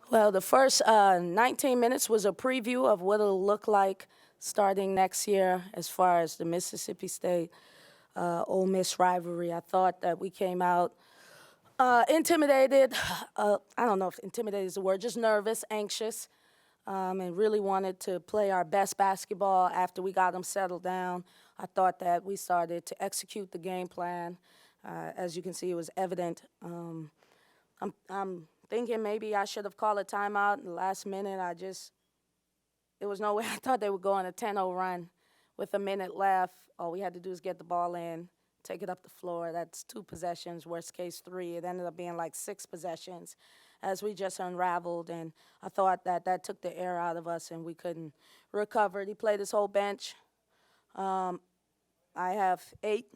Well, the first 19 minutes was a preview of what it'll look like starting next year as far as the Mississippi State Ole Miss rivalry. I thought that we came out intimidated. I don't know if intimidated is the word, just nervous, anxious, and really wanted to play our best basketball after we got them settled down. I thought that we started to execute the game plan. As you can see, it was evident. I'm thinking maybe I should have called a timeout in the last minute. There was no way I thought they would go on a 10-0 run with a minute left. All we had to do is get the ball in, take it up the floor. That's 2 possessions, worst case 3. It ended up being like 6 possessions as we just unraveled. And I thought that took the air out of us and we couldn't recover. He played his whole bench. I have 8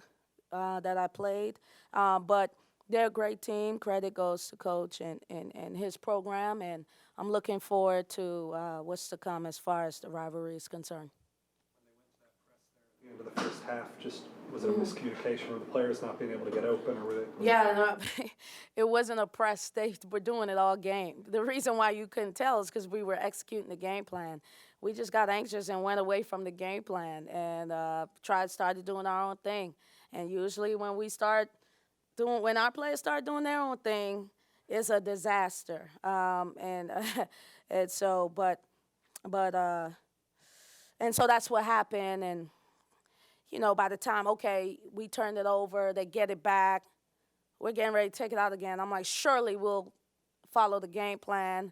that I played, but they're a great team. Credit goes to Coach and his program, and I'm looking forward to what's to come as far as the rivalry is concerned. When they went to that press there at the end of the first half, was it a miscommunication or the players not being able to get open, or were they? Yeah, no, it wasn't a press. They were doing it all game. The reason why you couldn't tell is because we were executing the game plan. We just got anxious and went away from the game plan and started doing our own thing. And usually when when our players start doing their own thing, it's a disaster. And so that's what happened. And by the time we turned it over, they get it back, we're getting ready to take it out again. I'm like, surely we'll follow the game plan.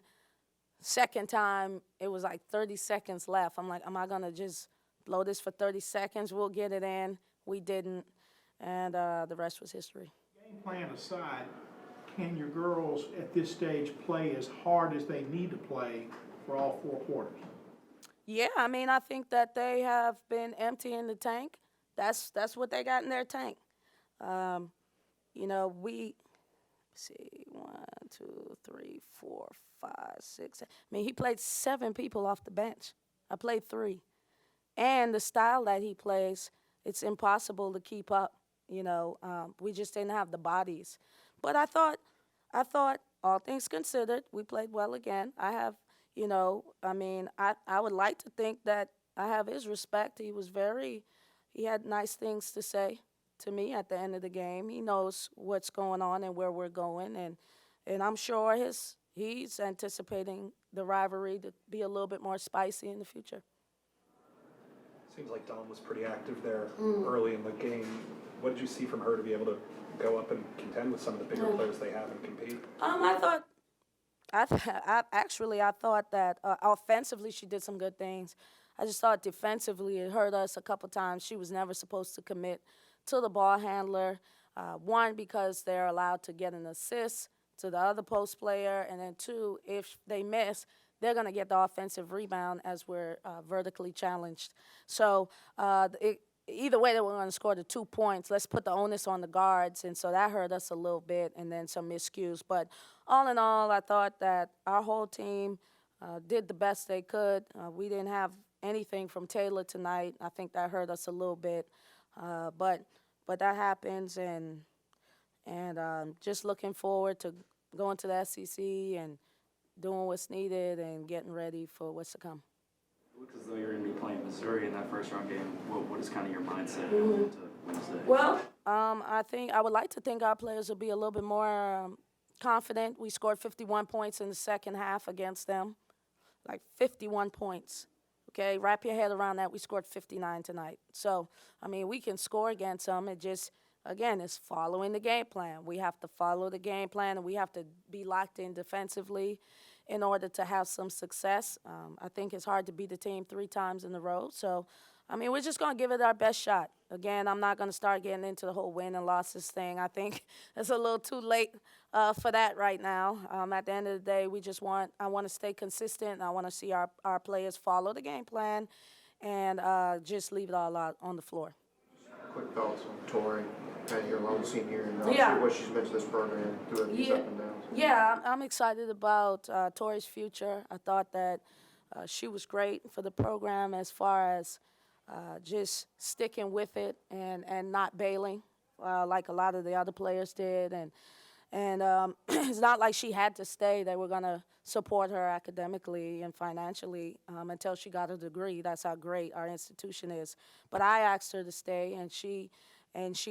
Second time, it was like 30 seconds left. I'm like, am I gonna just blow this for 30 seconds? We'll get it in. We didn't, and the rest was history. Game plan aside, can your girls at this stage play as hard as they need to play for all 4 quarters? Yeah, I think that they have been emptying the tank. That's what they got in their tank. We see 1, 2, 3, 4, 5, 6. He played 7 people off the bench. I played 3, and the style that he plays, it's impossible to keep up. We just didn't have the bodies. But I thought, all things considered, we played well again. I have, I would like to think that I have his respect. He had nice things to say to me at the end of the game. He knows what's going on and where we're going, and I'm sure he's anticipating the rivalry to be a little bit more spicy in the future. Seems like Dawn was pretty active there early in the game. What did you see from her to be able to go up and contend with some of the bigger players they have and compete? I thought that offensively she did some good things. I just thought defensively it hurt us a couple times. She was never supposed to commit to the ball handler. 1, because they're allowed to get an assist to the other post player, and then 2, if they miss, they're going to get the offensive rebound as we're vertically challenged. So either way, they were going to score the 2 points. Let's put the onus on the guards, and so that hurt us a little bit, and then some miscues. But all in all, I thought that our whole team did the best they could. We didn't have anything from Taylor tonight. I think that hurt us a little bit, but that happens, and just looking forward to going to the SEC and doing what's needed and getting ready for what's to come. It looks as though you're going to be playing Missouri in that first-round game. What is kind of your mindset going to Wednesday? Well, I would like to think our players will be a little bit more confident. We scored 51 points in the second half against them, like 51 points. Okay, wrap your head around that. We scored 59 tonight. So, we can score against them. It just, again, it's following the game plan. We have to follow the game plan, and we have to be locked in defensively in order to have some success. I think it's hard to beat the team 3 times in a row. So, we're just going to give it our best shot. Again, I'm not going to start getting into the whole win and losses thing. I think it's a little too late for that right now. At the end of the day, I want to stay consistent, and I want to see our players follow the game plan and just leave it all out on the floor. Quick thoughts on Tori, and your lone senior, and what she's meant to this program through these up and downs. Yeah, I'm excited about Tori's future. I thought that she was great for the program as far as just sticking with it and not bailing like a lot of the other players did. And it's not like she had to stay. They were going to support her academically and financially until she got a degree. That's how great our institution is. But I asked her to stay, and she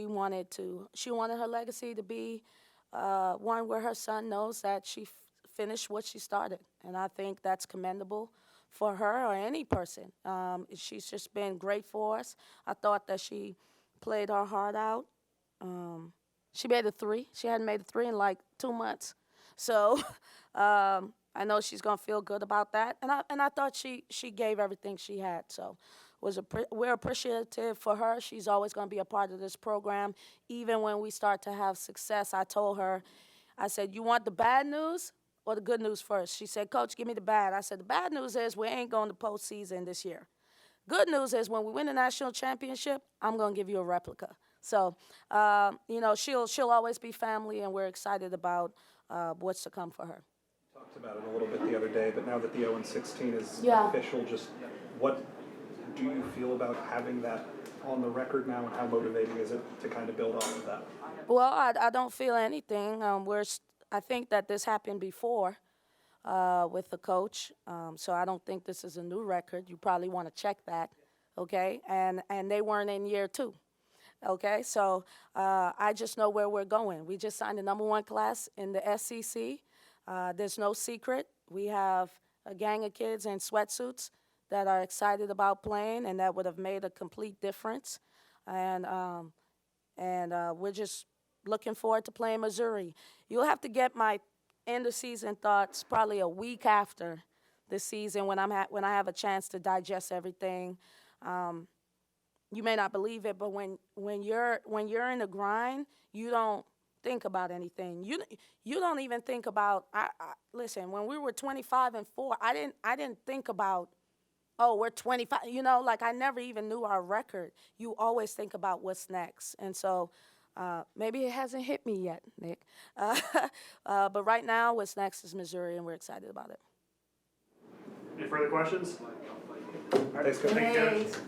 wanted her legacy to be one where her son knows that she finished what she started. And I think that's commendable for her or any person. She's just been great for us. I thought that she played her heart out. She made a 3. She hadn't made a 3 in like 2 months. So I know she's going to feel good about that. And I thought she gave everything she had. So we're appreciative for her. She's always going to be a part of this program. Even when we start to have success, I told her, I said, you want the bad news or the good news first? She said, Coach, give me the bad. I said, the bad news is we ain't going to postseason this year. Good news is when we win the national championship, I'm going to give you a replica. So, she'll always be family, and we're excited about what's to come for her. Talked about it a little bit the other day, but now that the 0-16 is Yeah. official, just what do you feel about having that on the record now, and how motivating is it to kind of build off of that? Well, I don't feel anything. I think that this happened before with the coach, so I don't think this is a new record. You probably want to check that, okay? And they weren't in year 2. Okay, so I just know where we're going. We just signed the #1 class in the SEC. There's no secret. We have a gang of kids in sweatsuits that are excited about playing, and that would have made a complete difference. And we're just looking forward to playing Missouri. You'll have to get my end of season thoughts probably a week after the season when I have a chance to digest everything. You may not believe it, but when you're in the grind, you don't think about anything. You don't even think about. Listen, when we were 25-4, I didn't think about. Oh, we're 25. Like I never even knew our record. You always think about what's next, and so maybe it hasn't hit me yet, Nick. But right now, what's next is Missouri, and we're excited about it. Any further questions? Thanks, Coach. Thank you, Coach.